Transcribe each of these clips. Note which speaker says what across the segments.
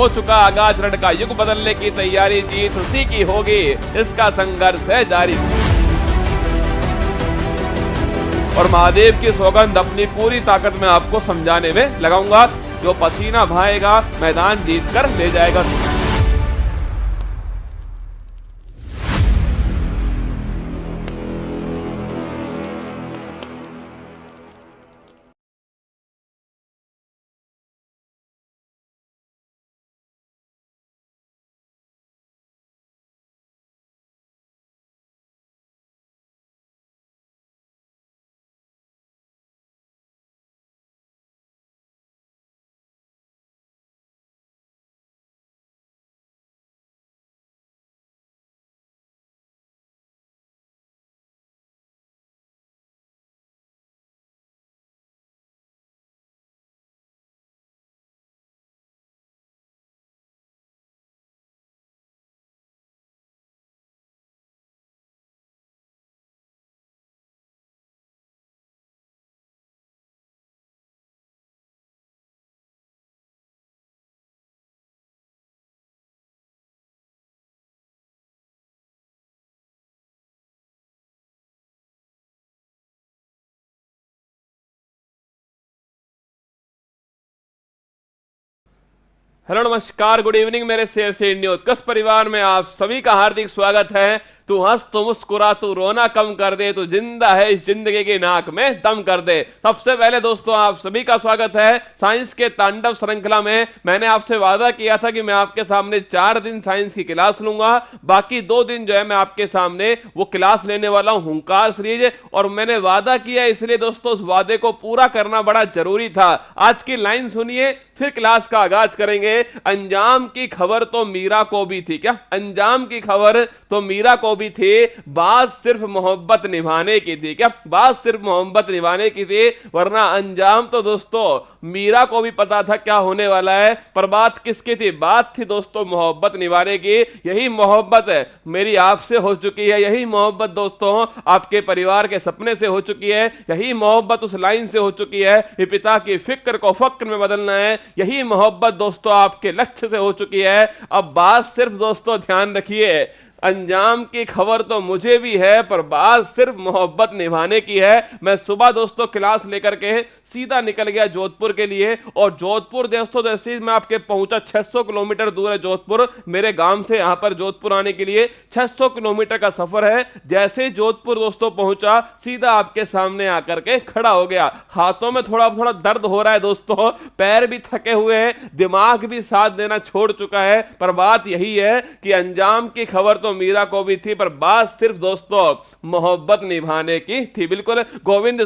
Speaker 1: हो चुका आगाज, रण का युग बदलने की तैयारी, जीत उसी की होगी, इसका संघर्ष है जारी। और महादेव की सौगंध अपनी पूरी ताकत में आपको समझाने में लगाऊंगा। जो पसीना बहाएगा मैदान जीत कर ले जाएगा। हेलो नमस्कार, गुड इवनिंग मेरे शेर से न्यूज कस परिवार में आप सभी का हार्दिक स्वागत है। तू हंस तू मुस्कुरा तू रोना कम कर दे, तू जिंदा है इस जिंदगी की नाक में दम कर दे। सबसे पहले दोस्तों आप सभी का स्वागत है साइंस के तांडव श्रृंखला में। मैंने आपसे वादा किया था कि मैं आपके सामने 4 दिन साइंस की क्लास लूंगा, बाकी 2 दिन जो है मैं आपके सामने वो क्लास लेने वाला हूं, हुंकार सीरीज। और मैंने वादा किया, इसलिए दोस्तों उस वादे को पूरा करना बड़ा जरूरी था। आज की लाइन सुनिए, फिर क्लास का आगाज करेंगे। अंजाम की खबर तो मीरा को भी थी। क्या अंजाम की खबर तो मीरा को भी थी, बात सिर्फ मोहब्बत निभाने की थी। क्या बात सिर्फ मोहब्बत निभाने की थी, वरना अंजाम तो दोस्तों मीरा को भी पता था क्या होने वाला है। पर बात किसकी थी? बात थी दोस्तों मोहब्बत निभाने की। यही मोहब्बत है मेरी आपसे हो चुकी है, यही मोहब्बत दोस्तों आपके परिवार के सपने से हो चुकी है, यही मोहब्बत उस लाइन से हो चुकी है कि पिता की फिक्र को फक्र में बदलना है, यही मोहब्बत दोस्तों आपके लक्ष्य से हो चुकी है। अब बात सिर्फ दोस्तों ध्यान रखिए, अंजाम की खबर तो मुझे भी है, पर बात सिर्फ मोहब्बत निभाने की है। मैं सुबह दोस्तों क्लास लेकर के सीधा निकल गया जोधपुर के लिए, और जोधपुर दोस्तों जैसे मैं आपके पहुंचा, 600 किलोमीटर दूर है जोधपुर मेरे गांव से। यहां पर जोधपुर आने के लिए 600 किलोमीटर का सफर है। जैसे जोधपुर दोस्तों पहुंचा, सीधा आपके सामने आकर के खड़ा हो गया। हाथों में थोड़ा थोड़ा दर्द हो रहा है दोस्तों, पैर भी थके हुए हैं, दिमाग भी साथ देना छोड़ चुका है। पर बात यही है कि अंजाम की खबर तो मीरा को भी थी, पर बात सिर्फ दोस्तों मोहब्बत निभाने की थी। बिल्कुल गोविंद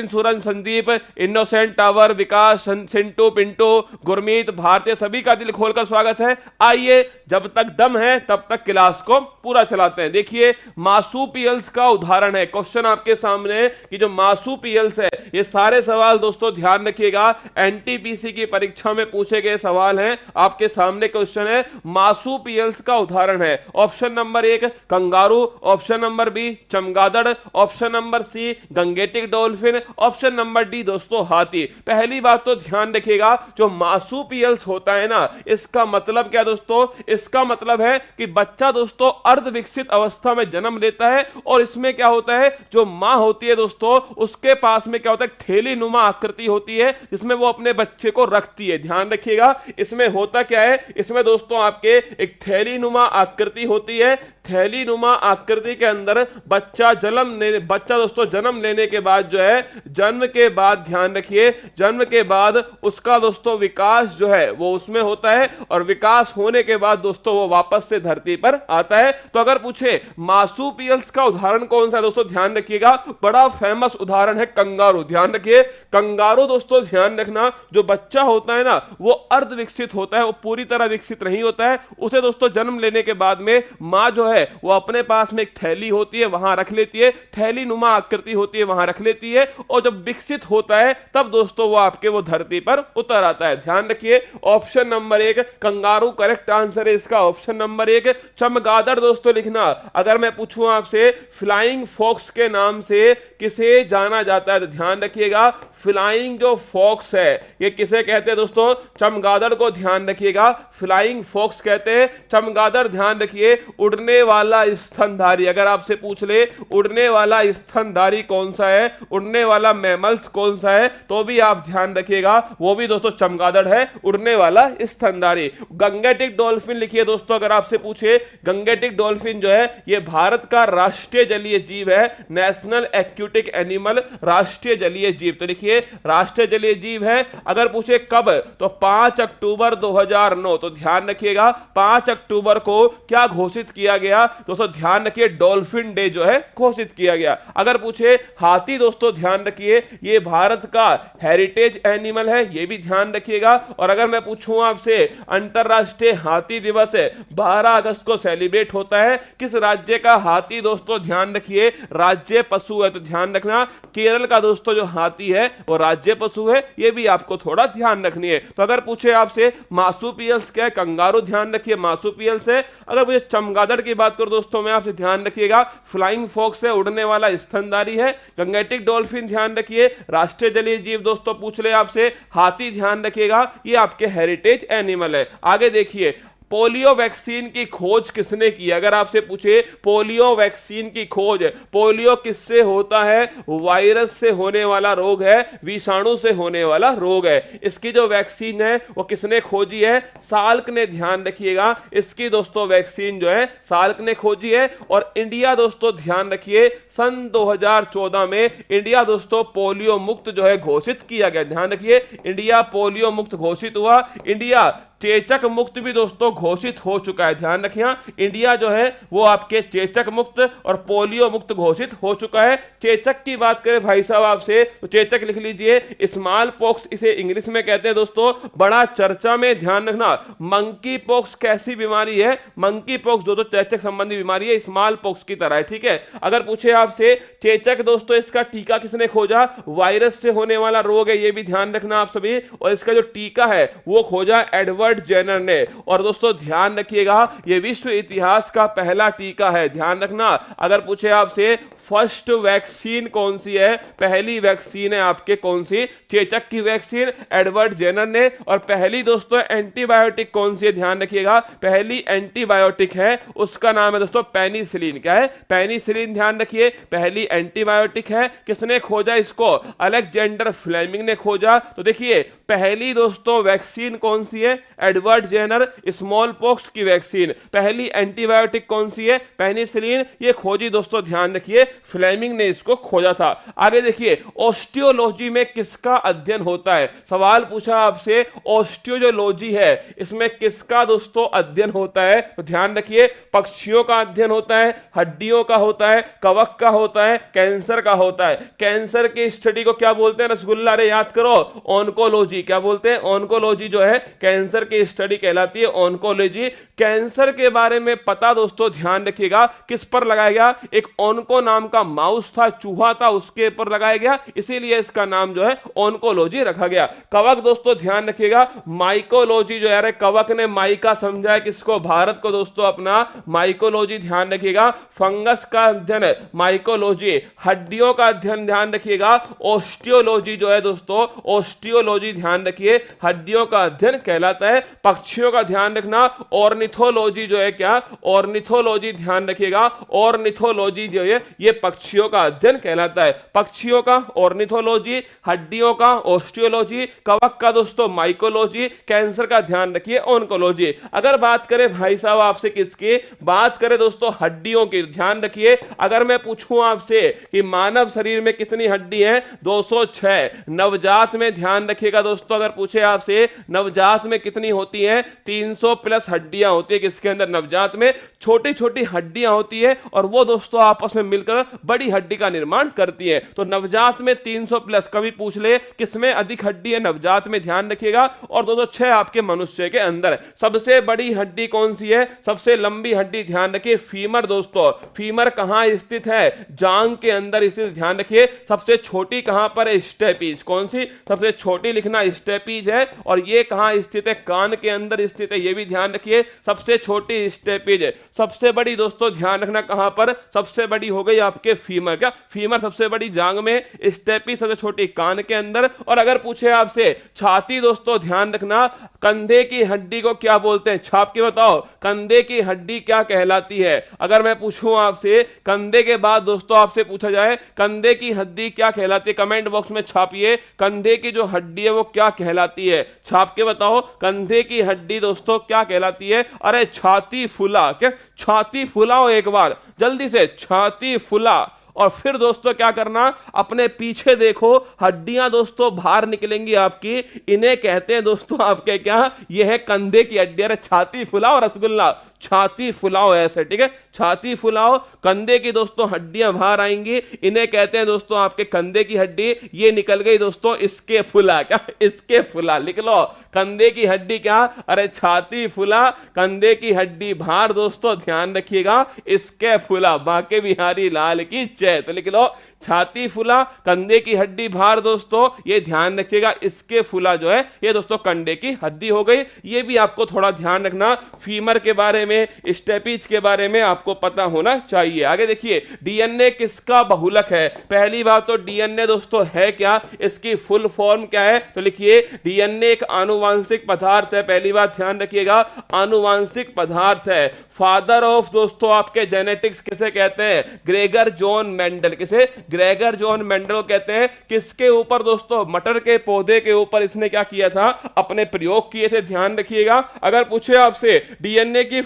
Speaker 1: सूरज, संदीप, इनोसेंट टावर, विकास, सिंटू, पिंटू, गुरमीत, भारतीय, सभी का दिल खोलकर स्वागत है। आइए जब तक दम है तब तक क्लास को पूरा चलाते हैं। देखिए मार्सुपियल्स का उदाहरण है क्वेश्चन आपके सामने कि जो मार्सुपियल्स है, ये सारे सवाल दोस्तों ध्यान रखिएगा, एनटीपीसी की परीक्षा में पूछे गए सवाल हैं। आपके सामने क्वेश्चन है मार्सुपियल्स का उदाहरण है। Option number 1 kangaroo, option number B चमगादड़, option number C Gangetic dolphin, option number D दोस्तों हाथी। पहली बात तो ध्यान रखिएगा, जो मार्सुपियल्स होता है ना, इसका मतलब क्या दोस्तों? इसका मतलब है कि बच्चा दोस्तों अर्ध विकसित अवस्था में जन्म लेता है, और इसमें क्या होता है, जो मां होती है दोस्तों उसके पास में क्या होता है, थैली नुमा आकृति होती है जिसमें वो अपने बच्चे को रखती है। ध्यान रखिएगा इसमें होता क्या है, इसमें दोस्तों आपके एक थैली नुमा आकृति होती है। थैली नुमा आकृति के अंदर बच्चा दोस्तों जन्म लेने के बाद जो है, जन्म के बाद ध्यान रखिए, जन्म के बाद उसका दोस्तों विकास जो है वो उसमें होता है, और विकास होने के बाद दोस्तों वो वापस से धरती पर आता है। तो अगर पूछे मार्सुपियल्स का उदाहरण कौन सा है दोस्तों, ध्यान रखिएगा, बड़ा फेमस उदाहरण है कंगारू। ध्यान रखिए कंगारू दोस्तों, ध्यान रखना, जो बच्चा होता है ना वो अर्ध विकसित होता है, वो पूरी तरह विकसित नहीं होता है। उसे दोस्तों जन्म लेने के बाद में मां जो है वो अपने पास में एक थैली होती है, वहां रख लेती है, थैली नुमा आकृति होती है, वहां रख लेती है, और जब विकसित होता है तब दोस्तों वो आपके वो धरती पर उतर आता है। ध्यान रखिए option number 1 kangaroo correct answer है इसका, ऑप्शन नंबर 1 चमगादड़ दोस्तों लिखना। अगर मैं पूछूं आपसे फ्लाइंग फॉक्स के नाम से किसे जाना जाता है तो ध्यान रखिएगा फ्लाइंग जो फॉक्स है ये किसे कहते हैं दोस्तों, चमगादड़ को ध्यान रखिएगा, फ्लाइंग फॉक्स कहते हैं चमगादड़। ध्यान रखिए उड़ने वाला स्तनधारी, अगर आपसे पूछ ले उड़ने वाला स्तनधारी कौन सा है, उड़ने वाला मैमल्स कौन सा है, तो भी आप ध्यान रखिएगा वो भी दोस्तों चमगादड़ है, उड़ने वाला स्तनधारी। गंगेटिक डॉल्फिन लिखिए दोस्तों, अगर आपसे पूछे गंगेटिक डॉल्फिन जो है ये भारत का राष्ट्रीय जलीय जीव है, नेशनल एक्वेटिक एनिमल, राष्ट्रीय जलीय जीव। तो लिखिए राष्ट्रीय जलीय जीव है। अगर पूछे कब तो 5 अक्टूबर 2009। तो ध्यान रखिएगा 5 अक्टूबर को क्या घोषित किया गया दोस्तों, ध्यान रखिए डॉल्फिन डे जो है घोषित किया गया। अगर पूछे हाथी दोस्तों ध्यान रखिए ये भारत का हेरिटेज एनिमल है, ये भी ध्यान रखिएगा। और अगर मैं पूछूं आपसे अंतरराष्ट्रीय हाथी दिवस 12 अगस्त को सेलिब्रेट होता है, किस राज्य का हाथी दोस्तों, ध्यान रखिए राज्य पशु है, तो ध्यान रखना केरल का दोस्तों जो हाथी है वो राज्य पशु है, ये भी आपको थोड़ा ध्यान रखनी है। तो अगर पूछे आपसे मार्सुपियल्स क्या है, कंगारू ध्यान रखिए मार्सुपियल्स है। अगर मुझे चमगादड़ की बात करूं दोस्तों मैं आपसे ध्यान रखिएगा फ्लाइंग फॉक्स है, उड़ने वाला स्तनधारी है। गंगेटिक डॉल्फिन ध्यान रखिए राष्ट्रीय जलीय जीव दोस्तों, पूछ ले आपसे हाथी ध्यान रखिएगा ये आपके हेरिटेज एनिमल है। आगे देखिए पोलियो वैक्सीन की खोज किसने की, अगर आपसे पूछे पोलियो वैक्सीन की खोज, पोलियो किससे होता है, वायरस से होने वाला रोग है, विषाणु से होने वाला रोग है। इसकी जो वैक्सीन है वो किसने खोजी है, साल्क ने, ध्यान रखिएगा इसकी दोस्तों वैक्सीन जो है साल्क ने खोजी है। और इंडिया दोस्तों ध्यान रखिए सन 2014 में इंडिया दोस्तों पोलियो मुक्त जो है घोषित किया गया। ध्यान रखिए इंडिया पोलियो मुक्त घोषित हुआ, इंडिया चेचक मुक्त भी दोस्तों घोषित हो चुका है। ध्यान रखिए इंडिया जो है वो आपके चेचक मुक्त और पोलियो मुक्त घोषित हो चुका है। चेचक की बात करें भाई साहब आपसे तो चेचक लिख लीजिए, स्मॉल पॉक्स इसे इंग्लिश में कहते हैं दोस्तों, बड़ा चर्चा में। ध्यान रखना मंकी पॉक्स कैसी बीमारी है, मंकी पॉक्स दोस्तों चेचक संबंधी बीमारी है, स्मॉल पॉक्स की तरह है, ठीक है। अगर पूछे आपसे चेचक दोस्तों इसका टीका किसने खोजा, वायरस से होने वाला रोग है, ये भी ध्यान रखना आप सभी। और इसका जो टीका है वो खोजा एडवर्ड जेनर ने। और दोस्तों ध्यान रखिएगा यह विश्व इतिहास का पहला टीका है, ध्यान रखना। अगर पूछे आपसे फर्स्ट वैक्सीन कौन सी है, पहली वैक्सीन है आपके कौन सी, चेचक की वैक्सीन एडवर्ड जेनर ने। और पहली दोस्तों एंटीबायोटिक कौन सी है, ध्यान रखिएगा पहली एंटीबायोटिक है उसका नाम है दोस्तों पेनिसिलिन। क्या है, पेनिसिलिन, ध्यान रखिए पहली एंटीबायोटिक है। किसने खोजा इसको, अलेक्जेंडर फ्लेमिंग ने खोजा। तो देखिए पहली दोस्तों वैक्सीन कौन सी है, एडवर्ड जेनर, स्मॉल पॉक्स की वैक्सीन। पहली एंटीबायोटिक कौन सी है, पेनिसिलिन, ये खोजी दोस्तों ध्यान रखिए फ्लेमिंग ने इसको खोजा था। आगे देखिए ऑस्टियोलॉजी में किसका अध्ययन होता है, सवाल पूछा आपसे ऑस्टियोलॉजी है इसमें किसका दोस्तों अध्ययन होता है, तो ध्यान रखिए पक्षियों का अध्ययन होता है, हड्डियों का होता है, कवक का होता है, कैंसर का होता है। कैंसर की स्टडी को क्या बोलते हैं रसगुल्ला, रे याद करो, ऑन्कोलॉजी। क्या बोलते हैं, ऑन्कोलॉजी जो है कैंसर की स्टडी कहलाती है ऑन्कोलॉजी। कैंसर के बारे में पता दोस्तों ध्यान रखिएगा किस पर लगाया गया, एक ऑन्को नाम का माउस था, चूहा था, उसके ऊपर लगाया गया, इसीलिए इसका नाम जो है ऑन्कोलॉजी रखा गया। कवक दोस्तों ध्यान रखिएगा माइकोलॉजी जो है, कवक ने माइका समझा है किसको, भारत को दोस्तों अपना माइकोलॉजी, ध्यान रखिएगा। फंगस का अध्ययन माइकोलॉजी, हड्डियों का अध्ययन ध्यान रखिएगा ऑस्टियोलॉजी जो है दोस्तों, ऑस्टियोलॉजी ध्यान रखिए हड्डियों का अध्ययन कहलाता है। पक्षियों का ध्यान रखना ऑर्निथोलॉजी जो है, क्या ऑर्निथोलॉजी, ध्यान रखिएगा ऑर्निथोलॉजी जो है ये पक्षियों का अध्ययन कहलाता है। पक्षियों का ऑर्निथोलॉजी, हड्डियों का ऑस्टियोलॉजी, कवक का दोस्तों माइकोलॉजी, कैंसर का ध्यान रखिए ऑन्कोलॉजी। अगर बात करें भाई साहब आपसे किसकी बात करें दोस्तों, हड्डियों की, ध्यान रखिए। अगर मैं पूछूं आपसे कि मानव शरीर में कितनी हड्डी है, 206। नवजात में ध्यान रखिएगा दोस्तों, अगर पूछे आपसे नवजात में कितनी कितनी होती हैं? 300 प्लस हड्डियां होती है किसके अंदर? नवजात में। छोटी छोटी हड्डियां होती है और वो दोस्तों आपस में मिलकर बड़ी हड्डी का निर्माण करती है। तो नवजात में 300 प्लस, कभी पूछ ले किसमें अधिक हड्डी है? नवजात में, ध्यान रखिएगा। और 206 आपके मनुष्य के अंदर। सबसे बड़ी हड्डी कौन सी है? सबसे लंबी हड्डी, ध्यान रखिए, फीमर दोस्तों। फीमर कहां स्थित है? जांग के अंदर स्थित, ध्यान रखिए। सबसे छोटी कहां पर है? स्टेपीज। कौन सी? सबसे छोटी लिखना स्टेपीज है। और ये कहां स्थित है? कान के अंदर स्थित है, ये भी ध्यान रखिए। सबसे छोटी स्टेपीज है। सबसे बड़ी दोस्तों ध्यान रखना कहां पर? सबसे बड़ी हो गई आपके फीमर। क्या? फीमर सबसे बड़ी जांग में, स्टेपी सबसे छोटी कान के अंदर। और अगर पूछे आपसे छाती दोस्तों, ध्यान रखना, कंधे की हड्डी को क्या बोलते हैं? छाप के बताओ, कंधे की हड्डी क्या कहलाती है? अगर मैं पूछूं आपसे कंधे के बाद दोस्तों आपसे पूछा जाए कंधे की हड्डी क्या कहलाती है, कमेंट बॉक्स में छापिए, कंधे की जो हड्डी है वो क्या कहलाती है? छाप के बताओ, कंधे की हड्डी दोस्तों क्या कहलाती है? अरे छाती फुला। क्या? छाती फुलाओ एक बार जल्दी से, छाती फुला। और फिर दोस्तों क्या करना? अपने पीछे देखो, हड्डियां दोस्तों बाहर निकलेंगी आपकी। इन्हें कहते हैं दोस्तों आपके क्या? यह है कंधे की हड्डी। अरे छाती फुलाओ रसगुल्ला, छाती फुलाओ ऐसे, ठीक है? छाती फुलाओ, कंधे की दोस्तों हड्डियां बाहर आएंगी। इन्हें कहते हैं दोस्तों आपके कंधे की हड्डी। ये निकल गई दोस्तों इसके फुला। क्या? इसके फुला लिख लो। कंधे की हड्डी क्या? अरे छाती फुला, कंधे की हड्डी बाहर दोस्तों, ध्यान रखिएगा, इसके फुला। बांके बिहारी लाल की जय। तो लिख लो, छाती फुला, कंधे की हड्डी बाहर दोस्तों, ये ध्यान रखिएगा, इसके फुला जो है ये दोस्तों कंधे की हड्डी हो गई। ये भी आपको थोड़ा ध्यान रखना, फीमर के बारे में, स्टेपीज के बारे में आपको पता होना चाहिए। आगे देखिए, डीएनए किसका बहुलक है? पहली बात तो डीएनए दोस्तों है क्या? इसकी फुल फॉर्म क्या है? तो लिखिए, डीएनए एक आनुवांशिक पदार्थ है। पहली बात ध्यान रखिएगा, आनुवांशिक पदार्थ है। फादर ऑफ दोस्तों आपके जेनेटिक्स किसे कहते हैं? Gregor John Mendel. किसे? ग्रेगर जॉन मेंडल कहते हैं। किसके ऊपर दोस्तों? मटर के पौधे के ऊपर इसने क्या किया था? अपने प्रयोग किए थे, ध्यान रखिएगा। अगर पूछे आपसे डीएनए की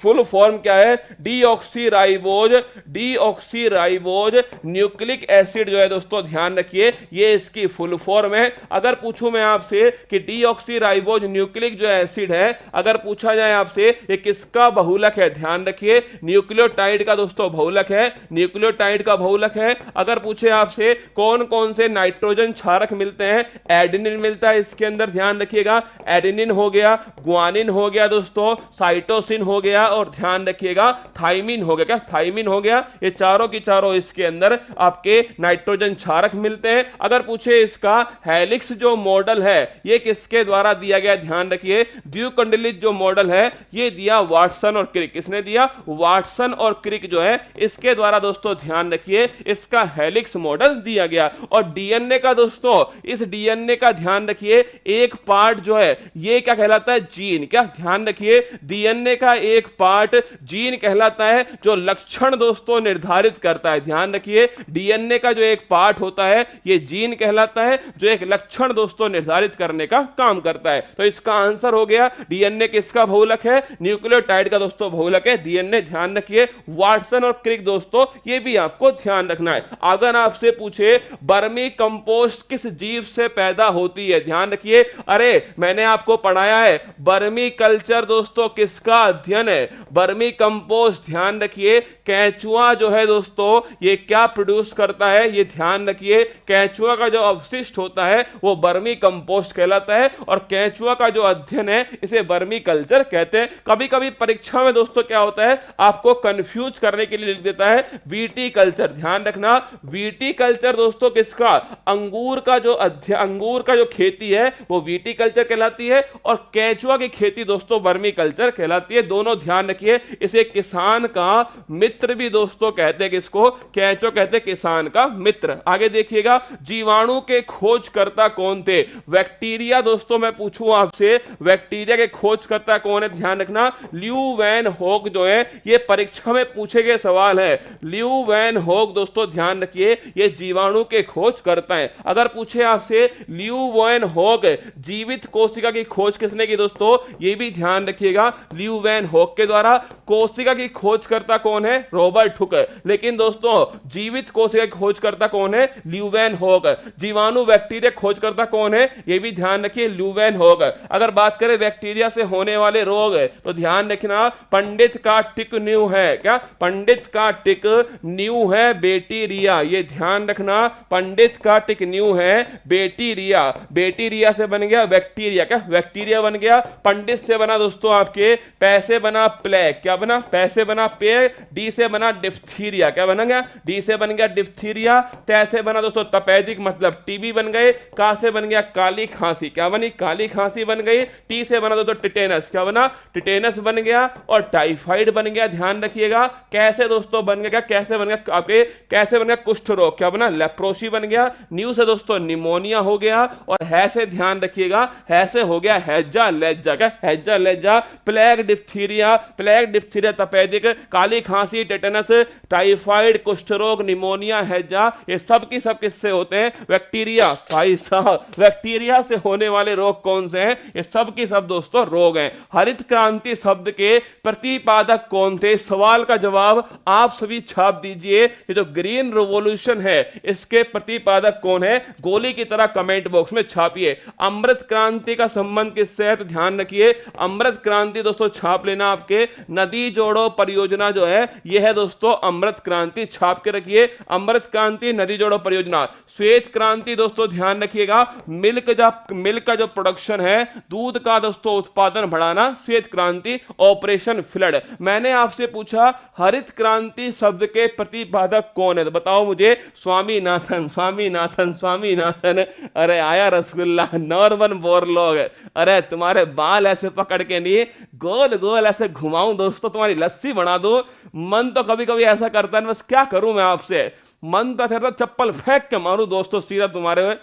Speaker 1: फुल फॉर्म क्या है? डीऑक्सीराइबोज। डीऑक्सीराइबोज न्यूक्लिक एसिड जो है दोस्तों, ध्यान रखिए, ये इसकी फुल फॉर्म है। अगर पूछूं मैं आपसे कि डीऑक्सीराइबोज न्यूक्लिक जो एसिड है, अगर पूछा जाए आपसे ये किसका बहुलक है? ध्यान रखिए, न्यूक्लियोटाइड का दोस्तों बहुलक है। न्यूक्लियोटाइड का बहुलक है। अगर पूछे आपसे कौन कौन से नाइट्रोजन क्षारक मिलते हैं? एडेनिन मिलता है इसके अंदर, ध्यान रखिएगा। एडेनिन हो गया, ग्वानिन हो गया दोस्तों, साइटोसिन हो गया, और ध्यान रखिएगा थाइमिन हो गया। क्या? थाइमिन हो गया। ये चारों की चारों इसके अंदर आपके नाइट्रोजन क्षारक मिलते हैं। अगर पूछे इसका हेलिक्स जो मॉडल है ये किसके द्वारा दिया गया? ध्यान रखिए, द्विकुंडलित जो मॉडल है ये दिया वाटसन और क्रिक। किसने दिया? वाटसन और क्रिक जो है इसके द्वारा दोस्तों, ध्यान रखिए, इसका हेलिक्स मॉडल दिया गया। और डीएनए का दोस्तों, इस डीएनए का ध्यान रखिए, एक पार्ट जो है ये क्या कहलाता है? जीन। क्या? ध्यान रखिए, डीएनए का एक पार्ट जीन कहलाता है, जो लक्षण दोस्तों निर्धारित करता है। ध्यान रखिए, डीएनए का जो एक पार्ट होता है ये जीन कहलाता है, जो एक लक्षण दोस्तों निर्धारित करने का काम करता है। तो इसका आंसर हो गया, डीएनए किसका बहुलक है? न्यूक्लियोटाइड का दोस्तों बहुलक है डीएनए। ध्यान रखिए, वाटसन और क्रिक दोस्तों, ये भी आपको ध्यान रखना है। अगर आपसे पूछे वर्मी कंपोस्ट किस जीव से पैदा होती है? ध्यान रखिए, अरे मैंने आपको पढ़ाया है, वर्मी कल्चर दोस्तों किसका अध्ययन है? वर्मी कंपोस्ट, ध्यान रखिए, केंचुआ जो है दोस्तों ये क्या प्रोड्यूस करता है? ये ध्यान रखिए, केंचुआ का जो अवशिष्ट होता है वो वर्मी कंपोस्ट कहलाता है। और केंचुआ का जो अध्ययन है इसे वर्मी कल्चर कहते हैं। कभी कभी परीक्षा में दोस्तों क्या होता है, आपको कंफ्यूज करने के लिए लिख देता है वीटी कल्चर। ध्यान रखना, वीटी कल्चर दोस्तों किसका? अंगूर का जो अंगूर का जो खेती है वो वीटी कल्चर कहलाती है, और केंचुआ की खेती दोस्तों वर्मी कल्चर कहलाती है। दोनों ध्यान रखिए, इसे किसान का मित्र भी दोस्तों कहते हैं। किसको? केंचुआ कहते हैं किसान का मित्र। आगे देखिएगा, जीवाणु के खोजकर्ता कौन थे? बैक्टीरिया दोस्तों, मैं पूछूं आपसे बैक्टीरिया के खोजकर्ता कौन है? ध्यान रखना, ल्यू वैन होक जो है, ये परीक्षा में पूछे गए सवाल है। ल्यू वैन होक दोस्तों, ध्यान रखिए, ये जीवाणु के खोज करता है। अगर पूछे आपसे ल्यू वैन होक जीवित कोशिका की खोज किसने की दोस्तों? ये भी ध्यान रखिएगा, ल्यू वैन होक के के द्वारा कोशिका की खोजकर्ता कौन है? Robert Hooke. लेकिन दोस्तों जीवित कोशिका की खोजकर्ता कौन है? ल्यूवेनहोक। जीवाणु बैक्टीरिया खोजकर्ता कौन है? यह भी ध्यान रखिए, ल्यूवेनहोक। अगर बात करें बैक्टीरिया से होने वाले रोग तो ध्यान रखना पंडित का टिक न्यू है। क्या? पंडित का टिक न्यू है बैक्टीरिया, ये ध्यान रखना, पंडित का टिक न्यू है बैक्टीरिया। बैक्टीरिया से बन गया बैक्टीरिया, क्या बैक्टीरिया बन गया। पंडित से बना दोस्तों आपके पैसे बना प्लेग, क्या बना? पैसे बना प्लेग। डी से बना डिप्थीरिया, क्या बन गया? डी से बन गया डिप्थीरिया। तैसे बना दोस्तों तपेदिक मतलब टीबी बन गए। का से बन गया काली खांसी, क्या बनी? काली खांसी बन गई। टी से बना दोस्तों टिटेनस, क्या बना? टिटेनस बन गया। और टाइफाइड बन गया, ध्यान रखिएगा। कैसे दोस्तों बन गया? कैसे बन गया आपके? कैसे बन गया? कुष्ठ रोग, क्या बना? लेप्रोसी बन गया। न्यू से दोस्तों निमोनिया हो गया। और है से ध्यान रखिएगा, है से हो गया हैजा लेजा, क्या हैजा लेजा। प्लेग डिप्थीरिया, प्लेग डिप्थीरिया तपेदिक, काली खांसी, टेटनस, टाइफाइड, कुष्ठ रोग, निमोनिया, हैजा, ये सब की सब किससे होते हैं? बैक्टीरिया। भाई साहब बैक्टीरिया से होने वाले रोग कौन से हैं? ये सब की सब दोस्तों रोग हैं। हरित क्रांति शब्द के प्रतिपादक कौन थे? सवाल का जवाब आप सभी छाप दीजिए। ये जो ग्रीन रिवॉल्यूशन है इसके प्रतिपादक कौन है? गोली की तरह कमेंट बॉक्स में छापिए। अमृत क्रांति का संबंध किससे है? तो ध्यान रखिए अमृत क्रांति दोस्तों छाप लेना, आपके नदी जोड़ो परियोजना जो है यह है दोस्तों अमृत क्रांति, छाप के रखिए। अमृत क्रांति नदी जोड़ो परियोजना। श्वेत क्रांति दोस्तों ध्यान रखिएगा, मिल्क का जो प्रोडक्शन है, दूध का दोस्तों उत्पादन बढ़ाना, श्वेत क्रांति। Operation flood. मैंने आपसे पूछा हरित क्रांति शब्द के प्रतिपादक कौन है, तो बताओ मुझे। स्वामीनाथन, स्वामीनाथन, स्वामीनाथन। अरे आया रसगुल्ला, नॉर्मन बोरलॉग। अरे तुम्हारे बाल ऐसे पकड़ के नहीं गोल गोल ऐसे घुमाऊं दोस्तों, तुम्हारी लस्सी बना दो। मन तो कभी कभी ऐसा करता है, बस क्या करूं मैं आपसे, मन तो ऐसा चप्पल फेंक के मारूं दोस्तों सीधा तुम्हारे में,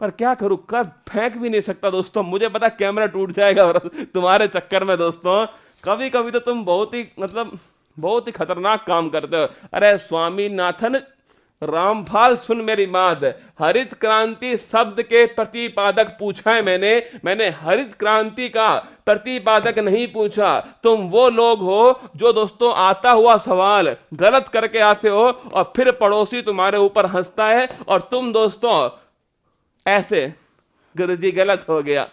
Speaker 1: पर क्या करूं, कर फेंक भी नहीं सकता दोस्तों। मुझे पता कैमरा टूट जाएगा तुम्हारे चक्कर में दोस्तों। कभी कभी तो तुम बहुत ही खतरनाक काम करते हो। अरे स्वामीनाथन रामफाल सुन मेरी बात, हरित क्रांति शब्द के प्रतिपादक पूछा है मैंने हरित क्रांति का प्रतिपादक नहीं पूछा। तुम वो लोग हो जो दोस्तों आता हुआ सवाल गलत करके आते हो और फिर पड़ोसी तुम्हारे ऊपर हंसता है और तुम दोस्तों ऐसे, गुरुजी गलत हो गया।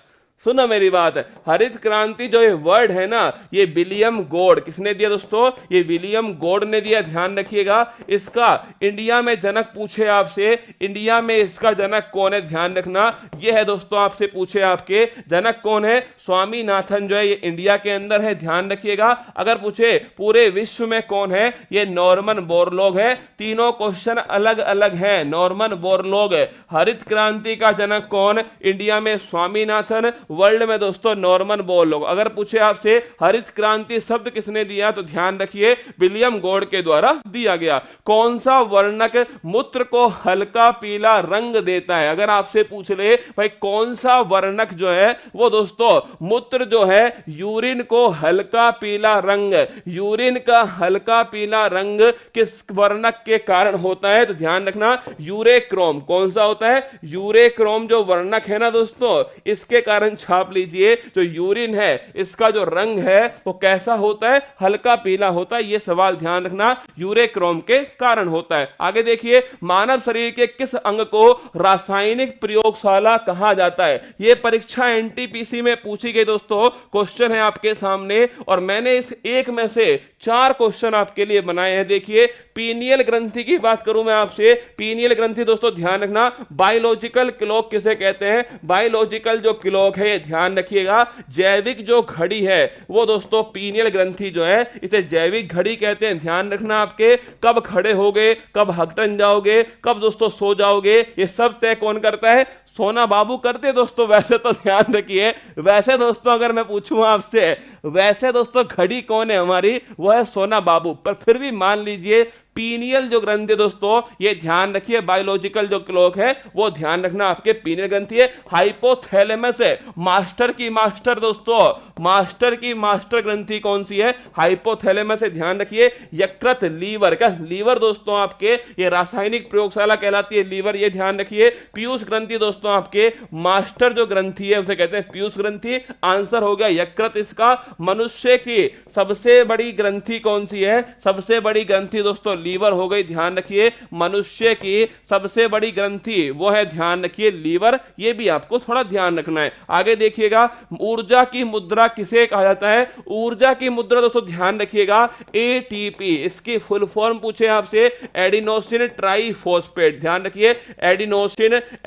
Speaker 1: सुनो मेरी बात, हरित क्रांति जो ये वर्ड है ना, ये विलियम गोड, किसने दिया दोस्तों? ये विलियम गोड ने दिया, ध्यान रखिएगा। इसका इंडिया में जनक पूछे आपसे, इंडिया में इसका जनक कौन है? ध्यान रखना, ये है दोस्तों, आपसे पूछे आपके जनक कौन है? स्वामीनाथन जो है ये इंडिया के अंदर है, ध्यान रखिएगा। अगर पूछे पूरे विश्व में कौन है? ये नॉर्मन बोरलॉग है। तीनों क्वेश्चन अलग अलग हैं, नॉर्मन बोरलॉग। हरित क्रांति का जनक कौन? इंडिया में स्वामीनाथन, वर्ल्ड में दोस्तों नॉर्मन बोरलॉग। अगर पूछे आपसे हरित क्रांति शब्द किसने दिया, तो ध्यान रखिए विलियम गोड के द्वारा दिया गया। कौन सा वर्णक मूत्र को हल्का पीला रंग देता है? अगर आपसे पूछ ले भाई कौन सा वर्णक जो है वो दोस्तों मूत्र जो है यूरिन को हल्का पीला रंग, यूरिन का हल्का पीला रंग किस वर्णक के कारण होता है? तो ध्यान रखना यूरेक्रोम। कौन सा होता है? यूरेक्रोम जो वर्णक है ना दोस्तों, इसके कारण छाप लीजिए। जो यूरिन है इसका जो रंग है वो कैसा होता है? हल्का पीला होता है। ये सवाल ध्यान रखना यूरेक्रोम के कारण होता है। आगे देखिए, मानव शरीर के किस अंग को रासायनिक प्रयोगशाला कहा जाता है? यह परीक्षा एनटीपीसी में पूछी गई दोस्तों, क्वेश्चन है आपके सामने और मैंने इस एक में से 4 क्वेश्चन आपके लिए बनाए हैं। देखिए, पीनियल ग्रंथि की बात करूं मैं आपसे, पीनियल ग्रंथि दोस्तों ध्यान रखना, बायोलॉजिकल क्लॉक किसे कहते हैं? बायोलॉजिकल जो क्लॉक है ध्यान रखिएगा, जैविक जो घड़ी है वो दोस्तों पीनियल ग्रंथि जो है इसे जैविक घड़ी कहते हैं। ध्यान रखना, आपके कब खड़े होगे, कब हकटन जाओगे, कब दोस्तों सो जाओगे, ये सब तय कौन करता है? सोना बाबू करते दोस्तों। वैसे तो ध्यान रखिए, वैसे दोस्तों अगर मैं पूछूं आपसे, वैसे दोस्तों घड़ी कौन है हमारी? वो है सोना बाबू। पर फिर भी मान लीजिए पीनियल जो ग्रंथि दोस्तों, ये ध्यान रखिए, बायोलॉजिकल जो क्लॉक है वो ध्यान रखना आपके पीनियल ग्रंथि है। हाइपोथैलेमस है, मास्टर की मास्टर दोस्तों, मास्टर की मास्टर ग्रंथि कौन सी है? हाइपोथैलेमस है, ध्यान रखिए। यकृत, लीवर, क्या लीवर दोस्तों आपके ये रासायनिक प्रयोगशाला कहलाती है लीवर, ये ध्यान रखिए। पीयूष ग्रंथि दोस्तों दोस्तों आपके मास्टर जो ग्रंथि है उसे कहते हैं पीयूष ग्रंथि। आंसर हो गया यकृत इसका। मनुष्य की सबसे बड़ी ग्रंथि कौन सी है? सबसे बड़ी ग्रंथि दोस्तों लीवर हो गई, ध्यान रखिए। मनुष्य की सबसे बड़ी ग्रंथि वो है, ध्यान रखिए, लीवर। ये भी आपको थोड़ा ध्यान रखना है। आगे देखिएगा, ऊर्जा की मुद्रा किसे कहा जाता है? ऊर्जा की मुद्रा दोस्तों ध्यान रखिएगा एटीपी। इसकी फुल फॉर्म पूछे आपसे, एडिनोसिन ट्राइफॉस्फेट। ध्यान रखिए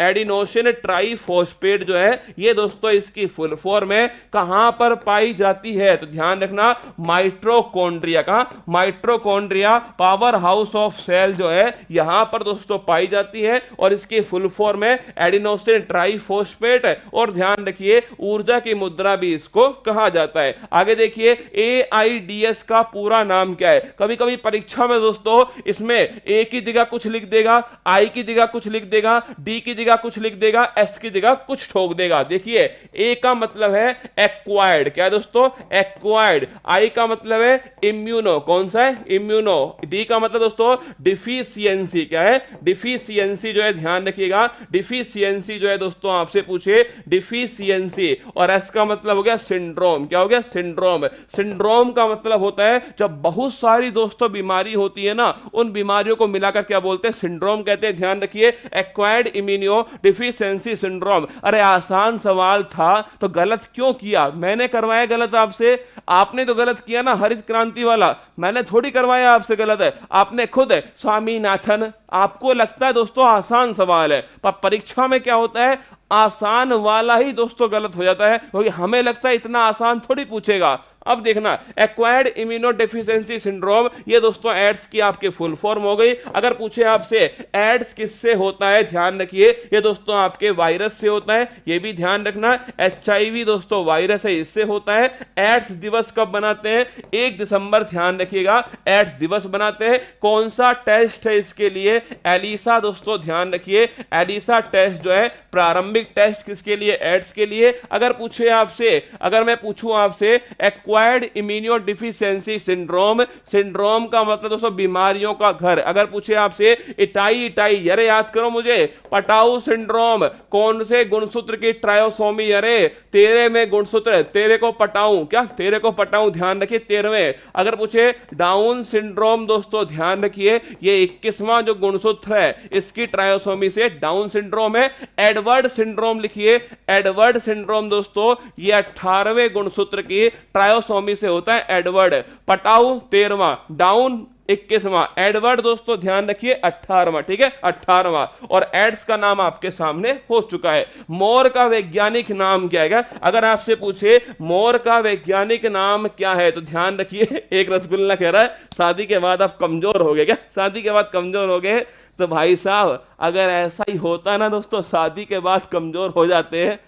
Speaker 1: एडिनोसिन ट्राइफॉस्फेट जो है ये दोस्तों इसकी फुल फॉर्म है। कहां पर पाई जाती है? तो ध्यान रखना माइटोकॉन्ड्रिया। कहां? Mitochondria, powerhouse of cell जो है यहां पर दोस्तों पाई जाती है और इसकी फुल फॉर्म है एडिनोसिन ट्राइफॉस्फेट। और ध्यान रखिए ऊर्जा की मुद्रा भी इसको कहा जाता है। आगे देखिए एआईडीएस का पूरा नाम क्या है? कभी कभी परीक्षा में दोस्तों इसमें ए की जगह कुछ लिख देगा, आई की जगह कुछ लिख देगा, डी की जगह कुछ लिख देगा, एस की जगह कुछ ठोक देगा। देखिए ए का मतलब है एक्वायर्ड, क्या है दोस्तों? एक्वायर्ड। आई का मतलब है इम्यूनो, कौन सा है? इम्यूनो। डी का मतलब दोस्तों डिफिशियंसी, क्या है? डिफिशियंसी जो है, ध्यान रखिएगा डिफिशियंसी जो है दोस्तों आपसे पूछे डिफिशियंसी। और एस का मतलब हो गया सिंड्रोम, क्या हो गया? सिंड्रोम। सिंड्रोम का मतलब होता है जब बहुत सारी दोस्तों बीमारी होती है ना, उन बीमारियों को मिलाकर क्या बोलते हैं? सिंड्रोम कहते हैं। ध्यान रखिए एक्वायर्ड इम्यूनो डिफिशियंसी सिंड्रोम। अरे आसान सवाल था तो गलत क्यों किया? मैंने करवाया गलत आपसे? आपने तो गलत किया ना, हरित क्रांति वाला। मैंने थोड़ी करवाया आपसे गलत है, आपने खुद है। स्वामीनाथन, आपको लगता है दोस्तों आसान सवाल है, पर परीक्षा में क्या होता है आसान वाला ही दोस्तों गलत हो जाता है, क्योंकि हमें लगता है इतना आसान थोड़ी पूछेगा। अब देखना एक्वायर्ड इम्यूनोडेफिशिएंसी सिंड्रोम, ये दोस्तों एड्स की आपकी फुल फॉर्म हो गई। अगर पूछे आपसे एड्स किससे होता है, ध्यान रखिए ये दोस्तों आपके वायरस से होता है, ये भी ध्यान रखना। एचआईवी दोस्तों वायरस है, इससे होता है। एड्स दिवस कब बनाते हैं? 1 दिसंबर, ध्यान रखिएगा एड्स दिवस बनाते हैं। कौन सा टेस्ट है इसके लिए? एलिसा दोस्तों, ध्यान रखिए एलिसा टेस्ट जो है प्रारंभिक टेस्ट किसके लिए? एड्स के लिए। अगर पूछे आपसे, अगर मैं पूछूं आपसे एक्वायर्ड इम्यूनोडेफिशिएंसी सिंड्रोम, सिंड्रोम का मतलब दोस्तों बीमारियों का घर। अगर पूछे आपसे इटाई इटाई, अरे याद करो मुझे, पटाऊ सिंड्रोम, कौन से गुणसूत्र की ट्रायोसोमी? अरे 13 में गुणसूत्र, तेरे को पटाऊं, क्या तेरे को पटाऊं, ध्यान रखिए 13वें। अगर पूछे डाउन सिंड्रोम दोस्तों, ध्यान रखिए ये 21वां जो गुणसूत्र है इसकी ट्रायोसोमी से डाउन सिंड्रोम है। एडवर्ड सिंड्रोम लिखिए, एडवर्ड सिंड्रोम दोस्तों ये 18वें गुणसूत्र की ट्रायोसोमी से होता है। एडवर्ड, पटाऊ 13वां, डाउन 21वां, एडवर्ड दोस्तों ध्यान रखिए 18वां, ठीक है 18वां। और एड्स का नाम आपके सामने हो चुका है। मोर का वैज्ञानिक नाम क्या है? अगर आपसे पूछे मोर का वैज्ञानिक नाम क्या है तो ध्यान रखिए, एक रसगुल्ला कह रहा है शादी के बाद आप कमजोर हो गए। क्या शादी के बाद कमजोर हो गए? तो भाई साहब अगर ऐसा ही होता ना दोस्तों, शादी के बाद कमजोर हो जाते हैं।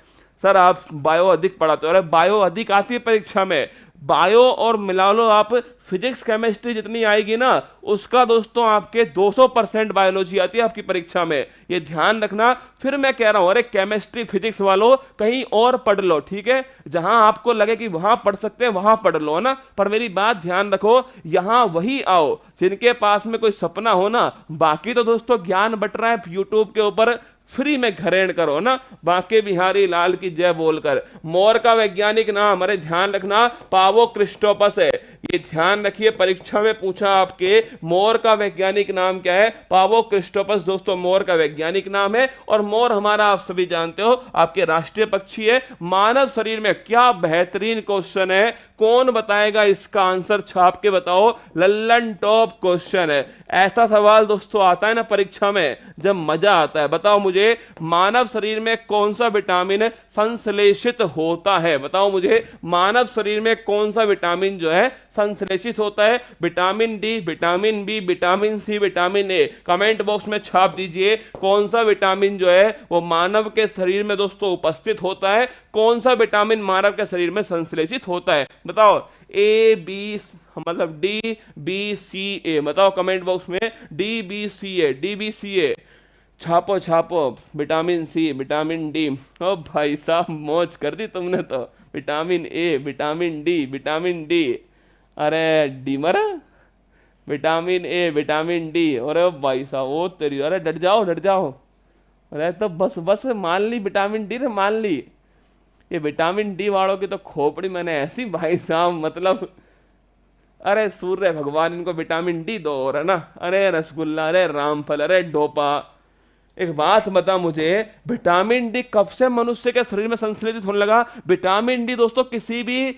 Speaker 1: सर आप बायो अधिक पढ़ाते हो, अरे बायो अधिक आती है परीक्षा में, बायो और मिला लो आप फिजिक्स केमिस्ट्री जितनी आएगी ना उसका दोस्तों आपके 200% बायोलॉजी आती है आपकी परीक्षा में, ये ध्यान रखना। फिर मैं कह रहा हूं अरे केमिस्ट्री फिजिक्स वालों कहीं और पढ़ लो, ठीक है, जहां आपको लगे कि वहां पढ़ सकते हैं वहां पढ़ लो ना, पर मेरी बात ध्यान रखो यहां वही आओ जिनके पास में कोई सपना हो ना। बाकी तो दोस्तों ज्ञान बट रहा है यूट्यूब के ऊपर, फ्री में घरेण करो ना, बांके बिहारी लाल की जय बोलकर। मोर का वैज्ञानिक नाम, अरे ध्यान रखना पावो क्रिस्टोपस है, ये ध्यान रखिए परीक्षा में पूछा आपके मोर का वैज्ञानिक नाम क्या है? पावो क्रिस्टोपस दोस्तों मोर का वैज्ञानिक नाम है। और मोर हमारा आप सभी जानते हो आपके राष्ट्रीय पक्षी है। मानव शरीर में, क्या बेहतरीन क्वेश्चन है, कौन बताएगा इसका आंसर? छाप के बताओ, लल्लन टॉप क्वेश्चन है। ऐसा सवाल दोस्तों आता है ना परीक्षा में जब मजा आता है। बताओ मुझे मानव शरीर में कौन सा विटामिन संश्लेषित होता है? बताओ मुझे मानव शरीर में कौन सा विटामिन जो है संश्लेषित होता है? Vitamin D, vitamin B, vitamin C, vitamin A. Comment box में छाप दीजिए कौन सा विटामिन जो है वो मानव के शरीर में दोस्तों उपस्थित होता है, कौन सा विटामिन मानव के शरीर में संश्लेषित होता है। बताओ ए बी मतलब डी बी सी ए, बताओ कमेंट बॉक्स में डी बी सी ए, डी बी सी ए छापो छापो। विटामिन सी, विटामिन डी, ओ भाई साहब मौज कर दी तुमने तो। Vitamin A, vitamin D, vitamin D, अरे डी मरा, विटामिन ए, विटामिन डी, अरे भाई साहब ओ तेरी, अरे डट जाओ डट जाओ, अरे तो बस बस मान ली विटामिन डी ने, मान ली। ये विटामिन डी वालों की तो खोपड़ी मैंने ऐसी भाई साहब, मतलब अरे सूर्य भगवान इनको विटामिन डी दो, और है ना, अरे रसगुल्ला, अरे रामफल, अरे डोपा। एक बात बता मुझे, विटामिन डी कब से मनुष्य के शरीर में संश्लेषित होने लगा? विटामिन डी दोस्तों किसी भी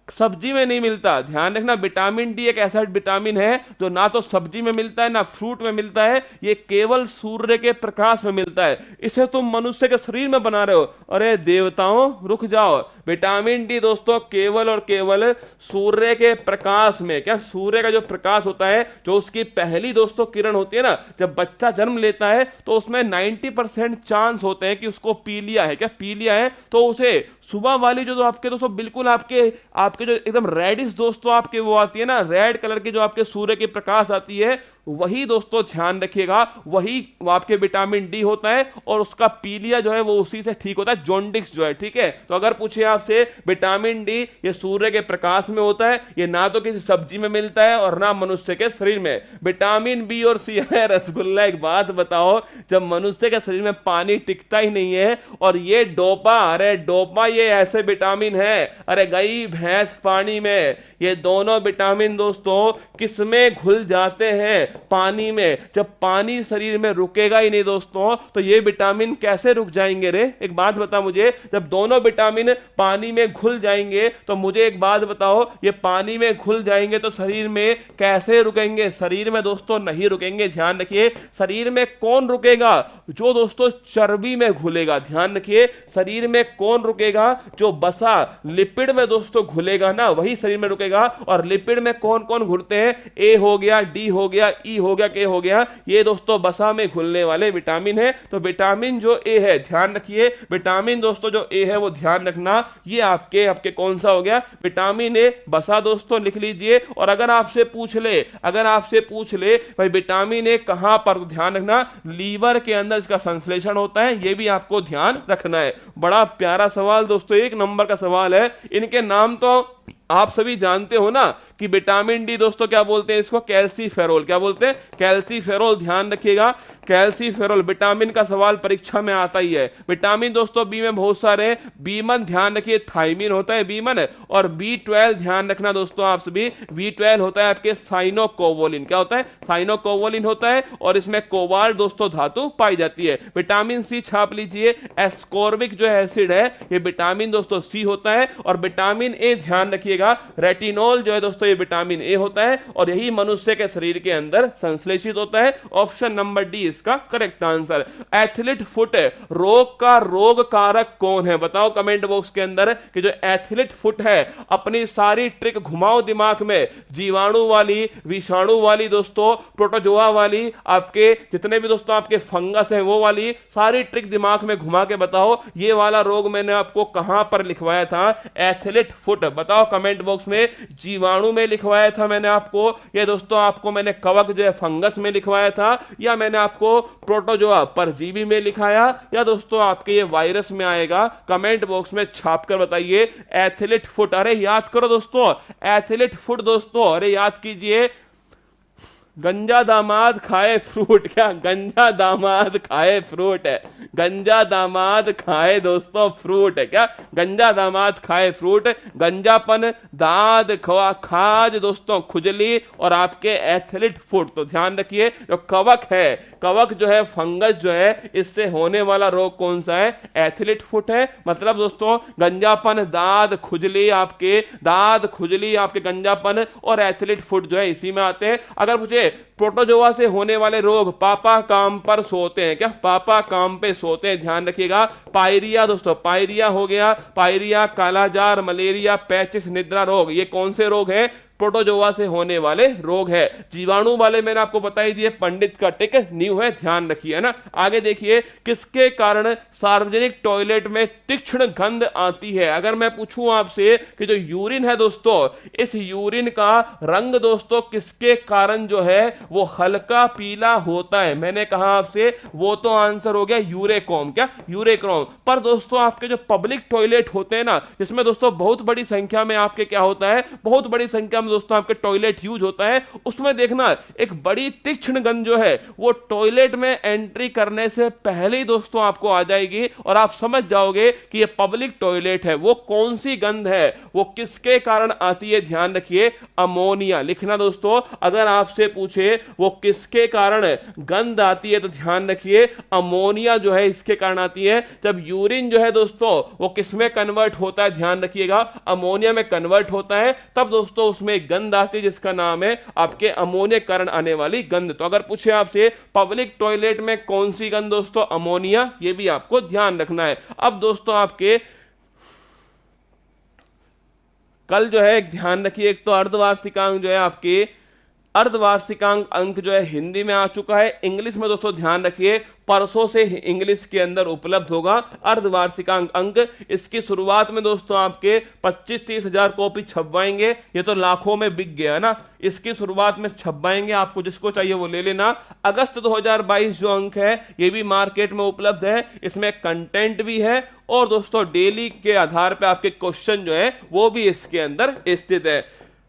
Speaker 1: सब्जी में नहीं मिलता, ध्यान रखना। विटामिन डी एक ऐसा विटामिन है जो ना तो सब्जी में मिलता है ना फ्रूट में मिलता है, ये केवल सूर्य के प्रकाश में मिलता है। इसे तुम मनुष्य के शरीर में बना रहे हो, अरे देवताओं रुक जाओ। विटामिन डी दोस्तों केवल और केवल सूर्य के प्रकाश में, क्या सूर्य का जो प्रकाश होता है, जो उसकी पहली दोस्तों किरण होती है ना, जब बच्चा जन्म लेता है तो उसमें 90% चांस होते हैं कि उसको पी लिया है, क्या पी लिया है, तो उसे सुबह वाली जो आपके दोस्तों बिल्कुल आपके आपके जो एकदम रेडिश दोस्तों आपके वो आती है ना, रेड कलर की जो आपके सूर्य की प्रकाश आती है, वही दोस्तों ध्यान रखिएगा, वही आपके विटामिन डी होता है। और उसका पीलिया जो है वो उसी से ठीक होता है, जॉन्डिस जो है, ठीक है। तो अगर पूछे आपसे विटामिन डी ये सूर्य के प्रकाश में होता है, ये ना तो किसी सब्जी में मिलता है और ना मनुष्य के शरीर में। विटामिन बी और सी है रसगुल्ला। एक बात बताओ, जब मनुष्य के शरीर में पानी टिकता ही नहीं है, और ये डोपा, अरे डोपा ये ऐसे विटामिन है, अरे गई भैंस पानी में, ये दोनों विटामिन दोस्तों किस में घुल जाते हैं? पानी में। जब पानी शरीर में रुकेगा ही नहीं दोस्तों, तो ये विटामिन कैसे रुक जाएंगे रे? एक बात बता मुझे, जब दोनों विटामिन पानी में घुल जाएंगे, तो मुझे एक बात बताओ, ये पानी में घुल जाएंगे तो शरीर में कैसे रुकेंगे? शरीर में दोस्तों नहीं रुकेंगे, ध्यान रखिए। शरीर में कौन रुकेगा? जो दोस्तों चर्बी में घुलेगा, ध्यान रखिए। शरीर में कौन रुकेगा? जो बसा लिपिड में दोस्तों घुलेगा ना, वही शरीर में रुकेगा। और लिपिड में कौन कौन घुलते हैं? ए हो गया, डी हो गया, ई हो गया, के हो गया, ये दोस्तों बसा में घुलने वाले विटामिन है। तो विटामिन जो ए है, ध्यान रखिए, विटामिन दोस्तों जो ए है वो ध्यान रखना, ये आपके आपके कौन सा हो गया? विटामिन ए बसा दोस्तों, लिख लीजिए। और अगर आपसे पूछ ले भाई विटामिन ए कहां पर, तो ध्यान रखना लीवर के अंदर इसका संश्लेषण होता है, ये भी आपको ध्यान रखना है। बड़ा प्यारा सवाल दोस्तों, एक नंबर का सवाल है। इनके नाम तो आप सभी जानते हो ना कि विटामिन डी दोस्तों क्या बोलते हैं इसको? कैल्सीफेरोल। क्या बोलते हैं? कैल्सीफेरोल। ध्यान रखिएगा, कैल्सीफेरोल विटामिन का सवाल परीक्षा में आता ही है। विटामिन दोस्तों बी में बहुत सारे हैं। बी1 ध्यान रखिए, थायमिन होता है बी1, और बी12 ध्यान रखना दोस्तों आप सभी, बी12 होता है आपके साइनोकोवोलिन। क्या होता है? साइनोकोवोलिन होता है, और इसमें कोबाल्ट दोस्तों धातु पाई जाती है। विटामिन सी छाप लीजिए, एस्कॉर्बिक जो एसिड है ये विटामिन दोस्तों सी होता है। और विटामिन ए ध्यान रखिएगा, रेटिनॉल जो है दोस्तों ये विटामिन ए होता है, और यही मनुष्य के शरीर के अंदर संश्लेषित होता है। ऑप्शन नंबर डी इसका करेक्ट आंसर। एथलीट फुट, रोग का रोग कारक कौन है? बताओ कमेंट बॉक्स के अंदर कि जो एथलीट फुट है, अपनी सारी ट्रिक घुमाओ दिमाग में, जीवाणु वाली, विषाणु वाली दोस्तों, प्रोटोजोआ वाली, आपके जितने भी दोस्तों आपके फंगस है वो वाली सारी ट्रिक दिमाग में घुमा के बताओ, ये वाला रोग मैंने आपको कहां पर लिखवाया था? Athlete foot. बताओ कमेंट बॉक्स में, जीवाणु में लिखवाया था मैंने आपको, ये दोस्तों आपको मैंने कवक जो है फंगस में लिखवाया था, या मैंने आपको प्रोटोजोआ परजीवी में लिखाया, या दोस्तों आपके ये वायरस में आएगा? कमेंट बॉक्स में छापकर बताइए। एथलीट फुट, अरे याद करो दोस्तों, एथलीट फुट दोस्तों, अरे याद कीजिए, गंजा दामाद खाए फ्रूट। क्या? गंजा दामाद खाए फ्रूट है, गंजा दामाद खाए दोस्तों फ्रूट है। क्या? गंजा दामाद खाए फ्रूट। गंजापन, दाद, खाज दोस्तों, खुजली, और आपके एथलीट फुट। तो ध्यान रखिए, जो कवक है, कवक जो है फंगस जो है, इससे होने वाला रोग कौन सा है? एथलीट फुट है। मतलब दोस्तों गंजापन, दाद, खुजली, आपके दाद, खुजली, आपके गंजापन और एथलीट फुट जो है इसी में आते हैं। अगर मुझे प्रोटोजोआ से होने वाले रोग, पापा काम पर सोते हैं। क्या? पापा काम पे सोते हैं, ध्यान रखिएगा। पायरिया दोस्तों, पायरिया हो गया, पायरिया, कालाजार, मलेरिया, पैचिस, निद्रा रोग, ये कौन से रोग हैं? प्रोटोजोआ से होने वाले रोग है। जीवाणु वाले मैंने आपको बता ही दिए, पंडित का टिक न्यू है, ध्यान रखिए, है ना। आगे देखिए, किसके कारण सार्वजनिक टॉयलेट में तीक्ष्ण गंध आती है? अगर मैं पूछूं आपसे कि जो यूरिन है दोस्तों, इस यूरिन का रंग दोस्तों किसके कारण जो है वो हल्का पीला होता है? मैंने कहा आपसे, वो तो आंसर हो गया यूरेकोम। क्या? यूरेक्रोम। पर दोस्तों आपके जो पब्लिक टॉयलेट होते हैं ना, जिसमें दोस्तों बहुत बड़ी संख्या में आपके क्या होता है, बहुत बड़ी संख्या में दोस्तों आपके टॉयलेट यूज होता है, उसमें देखना एक बड़ी तीक्ष्ण गंध जो है वो टॉयलेट में एंट्री करने से पहले ही दोस्तों आपको आ जाएगी और आप समझ जाओगे कि ये पब्लिक टॉयलेट है। वो कौन सी गंध है, वो किसके कारण आती है, ध्यान रखिए अमोनिया। लिखना दोस्तों, अगर आपसे पूछे वो किसके कारण गंध आती है तो ध्यान रखिए अमोनिया जो है इसके कारण आती है। जब यूरिन जो है दोस्तों वो किसमें कन्वर्ट होता है, ध्यान रखिएगा अमोनिया में कन्वर्ट होता है, तब दोस्तों उसमें एक गंध आती है जिसका नाम है आपके अमोनिया कारण आने वाली गंध। तो अगर पूछे आपसे पब्लिक टॉयलेट में कौन सी गंध, दोस्तों अमोनिया, ये भी आपको ध्यान रखना है। अब दोस्तों आपके कल जो है ध्यान रखिए, एक तो अर्धवार्षिकांक जो है आपके अर्धवार्षिकांक अंक जो है हिंदी में आ चुका है। इंग्लिश में दोस्तों ध्यान रखिए परसों से इंग्लिश के अंदर उपलब्ध होगा अर्धवार्षिकांक अंक। इसकी शुरुआत में दोस्तों आपके 25-30 हजार कॉपी छपवाएंगे, ये तो लाखों में बिक गया ना। इसकी शुरुआत में छपवाएंगे, आपको जिसको चाहिए वो ले लेना। अगस्त 2022 जो अंक है ये भी मार्केट में उपलब्ध है, इसमें कंटेंट भी है और दोस्तों डेली के आधार पर आपके क्वेश्चन जो है वो भी इसके अंदर स्थित है।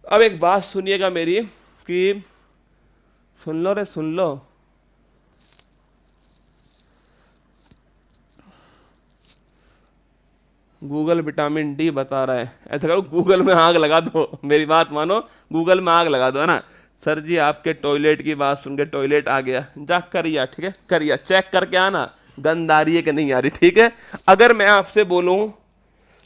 Speaker 1: अब एक बात सुनिएगा मेरी कि सुन लो रे सुन लो, गूगल विटामिन डी बता रहा है, ऐसा करो गूगल में आग लगा दो, मेरी बात मानो, गूगल में आग लगा दो, है ना। सर जी आपके टॉयलेट की बात सुन के टॉयलेट आ गया, जा करिया, ठीक है करिया, चेक करके आना गंद आ रही है कि नहीं आ रही, ठीक है। अगर मैं आपसे बोलूं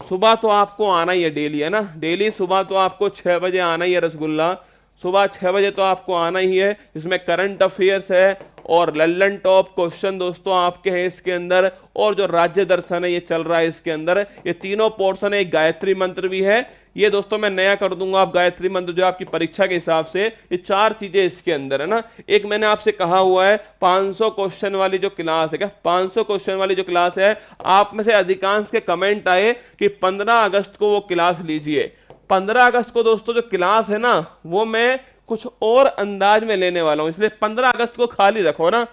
Speaker 1: सुबह तो आपको आना ही है डेली, है ना, डेली सुबह तो आपको 6 बजे आना ही है रसगुल्ला, सुबह 6 बजे तो आपको आना ही है। इसमें करंट अफेयर्स है और लल्लन टॉप क्वेश्चन दोस्तों आपके हैं इसके अंदर, और जो राज्य दर्शन है ये चल रहा है इसके अंदर। ये तीनों पोर्शन है, एक गायत्री मंत्र भी है, ये दोस्तों मैं नया कर दूंगा आप गायत्री मंत्र जो आपकी परीक्षा के हिसाब से। ये 4 चीजें इसके अंदर है ना। एक मैंने आपसे कहा हुआ है 500 क्वेश्चन वाली जो क्लास है, क्या 500 क्वेश्चन वाली जो क्लास है, आप में से अधिकांश के कमेंट आए कि 15 अगस्त को वो क्लास लीजिए। 15 अगस्त को दोस्तों जो क्लास है ना वो मैं कुछ और अंदाज में लेने वाला हूं, इसलिए 15 अगस्त को खाली रखो ना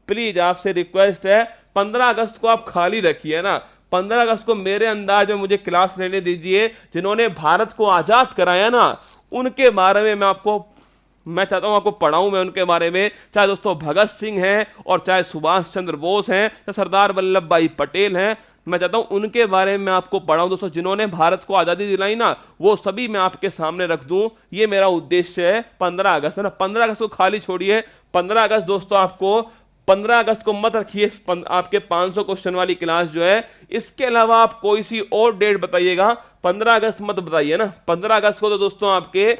Speaker 1: प्लीज, आपसे रिक्वेस्ट है 15 अगस्त को आप खाली रखिए ना। 15 अगस्त को मेरे अंदाज में मुझे क्लास लेने दीजिए। जिन्होंने भारत को आजाद कराया ना उनके बारे में मैं चाहता हूं आपको पढ़ाऊं मैं उनके बारे में, चाहे दोस्तों भगत सिंह हैं और चाहे सुभाष चंद्र बोस हैं, चाहे सरदार वल्लभ भाई पटेल हैं, मैं चाहता हूं उनके बारे में आपको पढ़ाऊं दोस्तों। जिन्होंने भारत को आजादी दिलाई ना वो सभी मैं आपके सामने रख दूं, ये मेरा उद्देश्य है। 15 अगस्त है ना, 15 अगस्त को खाली छोड़िए। 15 अगस्त दोस्तों आपको 15 अगस्त को मत रखिए आपके 500 क्वेश्चन वाली क्लास जो है। इसके अलावा आप कोई सी और डेट बताइएगा, 15 अगस्त मत बताइए ना। 15 अगस्त को तो दोस्तों आपके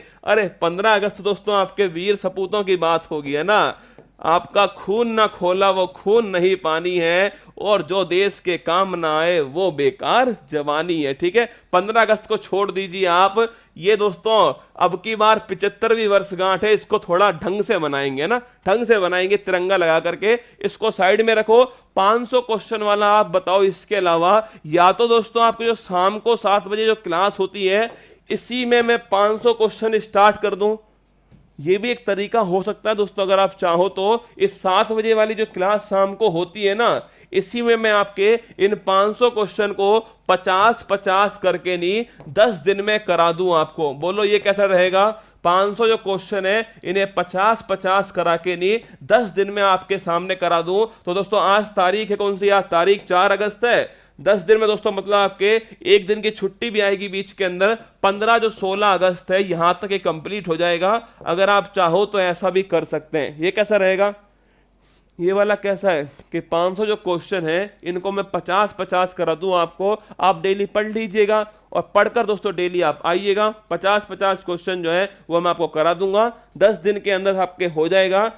Speaker 1: 15 अगस्त दोस्तों आपके वीर सपूतों की बात होगी, है ना। आपका खून ना खोला वो खून नहीं पानी है, और जो देश के काम ना आए वो बेकार जवानी है, ठीक है। 15 अगस्त को छोड़ दीजिए आप। ये दोस्तों अब की बार 75वीं वर्षगांठ है, इसको थोड़ा ढंग से मनाएंगे ना, ढंग से बनाएंगे, तिरंगा लगा करके। इसको साइड में रखो। 500 क्वेश्चन वाला आप बताओ। इसके अलावा या तो दोस्तों आपकी जो शाम को 7 बजे जो क्लास होती है इसी में मैं 500 क्वेश्चन स्टार्ट कर दूं, ये भी एक तरीका हो सकता है दोस्तों। अगर आप चाहो तो इस 7 बजे वाली जो क्लास शाम को होती है ना इसी में मैं आपके इन 500 क्वेश्चन को 50-50 करके नहीं 10 दिन में करा दूं आपको। बोलो ये कैसा रहेगा? 500 जो क्वेश्चन है इन्हें 50-50 करा के नहीं 10 दिन में आपके सामने करा दूं। तो दोस्तों आज तारीख है कौन सी? आज तारीख 4 अगस्त है। 10 दिन में दोस्तों मतलब आपके एक दिन की छुट्टी भी आएगी बीच के अंदर। 15 जो 16 अगस्त है यहां तक ये कंप्लीट हो जाएगा। अगर आप चाहो तो ऐसा भी कर सकते हैं। ये कैसा रहेगा? ये वाला कैसा है कि 500 जो क्वेश्चन है इनको मैं 50-50 करा दूं आपको। आप डेली पढ़ लीजिएगा और पढ़कर दोस्तों डेली आप आइएगा। 50-50 क्वेश्चन जो है वो मैं आपको करा दूंगा। 10 दिन के अंदर आपके हो जाएगा।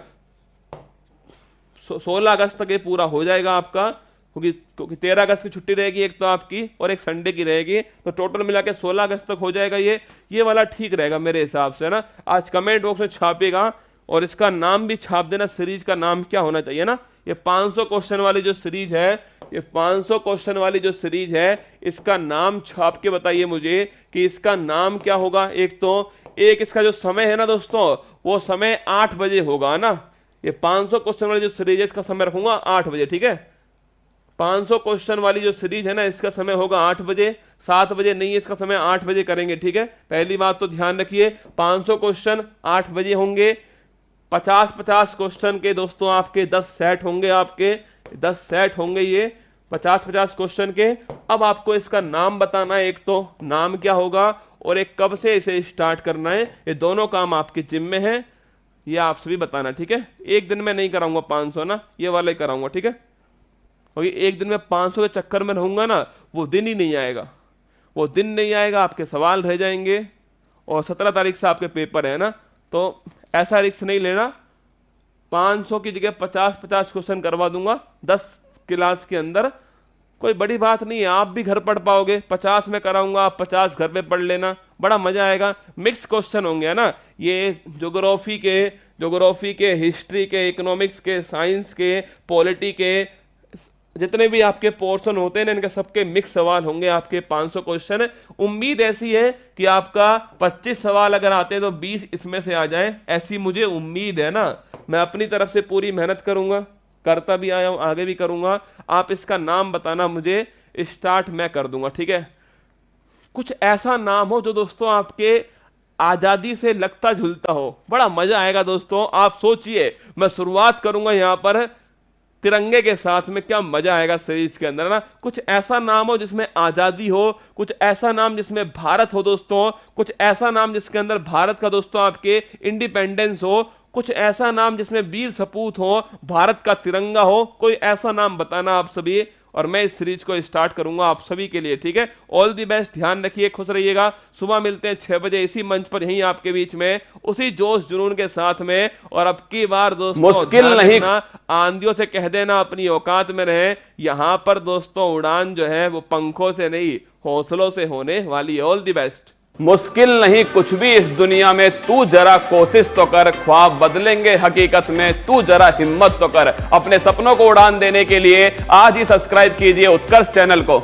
Speaker 1: 16 अगस्त तक ये पूरा हो जाएगा आपका, क्योंकि 13 अगस्त की छुट्टी रहेगी एक तो आपकी और एक संडे की रहेगी, तो टोटल मिला के 16 अगस्त तक हो जाएगा। ये वाला ठीक रहेगा मेरे हिसाब से ना। आज कमेंट बॉक्स में छापेगा और इसका नाम भी छाप देना। सीरीज का नाम क्या होना चाहिए ना? ये 500 क्वेश्चन वाली जो सीरीज है, ये 500 क्वेश्चन वाली जो सीरीज है इसका नाम छाप के बताइए मुझे कि इसका नाम क्या होगा। एक इसका जो समय है ना दोस्तों वो समय 8 बजे होगा ना। ये 500 क्वेश्चन वाली जो सीरीज है इसका समय रखूंगा 8 बजे, ठीक है। 500 क्वेश्चन वाली जो सीरीज है ना, इसका समय होगा 8 बजे, 7 बजे नहीं, इसका समय 8 बजे करेंगे, ठीक है। पहली बात तो ध्यान रखिए, 500 क्वेश्चन 8 बजे होंगे। 50-50 क्वेश्चन के दोस्तों आपके 10 सेट होंगे, आपके 10 सेट होंगे ये 50-50 क्वेश्चन के। अब आपको इसका नाम बताना है, एक तो नाम क्या होगा और एक कब से इसे स्टार्ट करना है, ये दोनों काम आपके जिम्मे हैं, ये आप सभी बताना, ठीक है। एक दिन में नहीं कराऊंगा 500 ना, ये वाला ही कराऊंगा, ठीक है। क्योंकि एक दिन में 500 के चक्कर में रहूंगा ना, वो दिन ही नहीं आएगा, वो दिन नहीं आएगा, आपके सवाल रह जाएंगे। और 17 तारीख से आपके पेपर है ना, तो ऐसा रिस्क नहीं लेना। 500 की जगह 50-50 क्वेश्चन करवा दूंगा 10 क्लास के अंदर, कोई बड़ी बात नहीं है, आप भी घर पढ़ पाओगे। 50 में कराऊंगा, आप 50 घर पे पढ़ लेना, बड़ा मजा आएगा। मिक्स क्वेश्चन होंगे, है ना, ये ज्योग्राफी के, हिस्ट्री के, इकोनॉमिक्स के, साइंस के, पॉलिटी के, जितने भी आपके पोर्शन होते हैं ना, इनके सबके मिक्स सवाल होंगे आपके। 500 क्वेश्चन, उम्मीद ऐसी है कि आपका 25 सवाल अगर आते हैं तो 20 इसमें से आ जाए, ऐसी मुझे उम्मीद है ना। मैं अपनी तरफ से पूरी मेहनत करूंगा, करता भी आया हूं, आगे भी करूंगा। आप इसका नाम बताना मुझे, स्टार्ट मैं कर दूंगा, ठीक है। कुछ ऐसा नाम हो जो दोस्तों आपके आजादी से लगता झुलता हो, बड़ा मजा आएगा दोस्तों। आप सोचिए, मैं शुरुआत करूंगा यहां पर तिरंगे के साथ में, क्या मजा आएगा सीरीज के अंदर ना। कुछ ऐसा नाम हो जिसमें आजादी हो, कुछ ऐसा नाम जिसमें भारत हो दोस्तों, कुछ ऐसा नाम जिसके अंदर भारत का दोस्तों आपके इंडिपेंडेंस हो, कुछ ऐसा नाम जिसमें वीर सपूत हो, भारत का तिरंगा हो, कोई ऐसा नाम बताना आप सभी, और मैं इस सीरीज को स्टार्ट करूंगा आप सभी के लिए, ठीक है। ऑल दी बेस्ट, ध्यान रखिए, खुश रहिएगा। सुबह मिलते हैं 6 बजे इसी मंच पर, यहीं आपके बीच में, उसी जोश जुनून के साथ में। और अब की बार दोस्तों
Speaker 2: मुश्किल नहीं,
Speaker 1: आंधियों से कह देना अपनी औकात में रहे। यहां पर दोस्तों उड़ान जो है वो पंखों से नहीं, हौसलों से होने वाली है। All the best.
Speaker 2: मुश्किल नहीं कुछ भी इस दुनिया में, तू जरा कोशिश तो कर, ख्वाब बदलेंगे हकीकत में, तू जरा हिम्मत तो कर। अपने सपनों को उड़ान देने के लिए आज ही सब्सक्राइब कीजिए उत्कर्ष चैनल को।